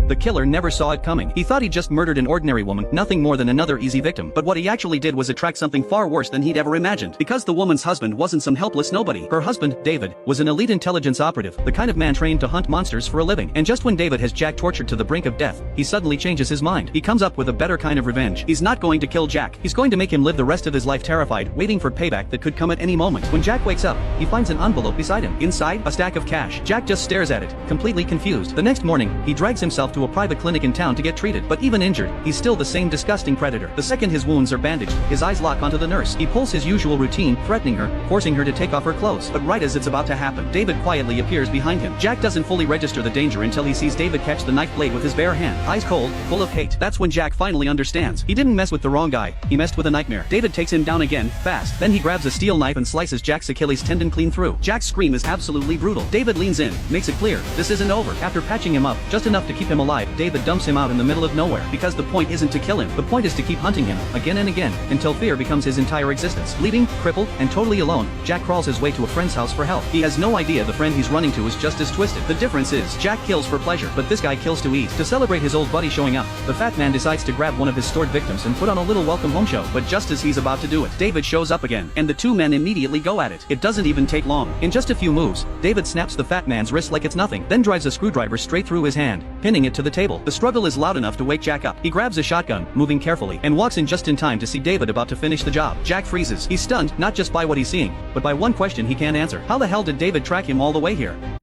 The killer never saw it coming. He thought he just murdered an ordinary woman, nothing more than another easy victim. But what he actually did was attract something far worse than he'd ever imagined. Because the woman's husband wasn't some helpless nobody. Her husband, David, was an elite intelligence operative, the kind of man trained to hunt monsters for a living. And just when David has Jack tortured to the brink of death, he suddenly changes his mind. He comes up with a better kind of revenge. He's not going to kill Jack. He's going to make him live the rest of his life terrified, waiting for payback that could come at any moment. When Jack wakes up, he finds an envelope beside him. Inside, a stack of cash. Jack just stares at it, completely confused. The next morning, he drags himself to a private clinic in town to get treated. But even injured, he's still the same disgusting predator. The second his wounds are bandaged, his eyes lock onto the nurse. He pulls his usual routine, threatening her, forcing her to take off her clothes. But right as it's about to happen, David quietly appears behind him. Jack doesn't fully register the danger until he sees David catch the knife blade with his bare hand. Eyes cold, full of hate. That's when Jack finally understands. He didn't mess with the wrong guy, he messed with a nightmare. David takes him down again, fast. Then he grabs a steel knife and slices Jack's Achilles tendon clean through. Jack's scream is absolutely brutal. David leans in, makes it clear, this isn't over. After patching him up, just enough to keep him alive, David dumps him out in the middle of nowhere. Because the point isn't to kill him, the point is to keep hunting him, again and again, until fear becomes his entire existence. Bleeding, crippled, and totally alone, Jack crawls his way to a friend's house for help. He has no idea the friend he's running to is just as twisted. The difference is, Jack kills for pleasure, but this guy kills to eat. To celebrate his old buddy showing up, the fat man decides to grab one of his stored victims and put on a little welcome home show. But just as he's about to do it, David shows up again, and the two men immediately go at it. It doesn't even take long. In just a few moves, David snaps the fat man's wrist like it's nothing, then drives a screwdriver straight through his hand, pinning it to the table. The struggle is loud enough to wake Jack up. He grabs a shotgun, moving carefully, and walks in just in time to see David about to finish the job. Jack freezes. He's stunned, not just by what he's seeing, but by one question he can't answer. How the hell did David track him all the way here?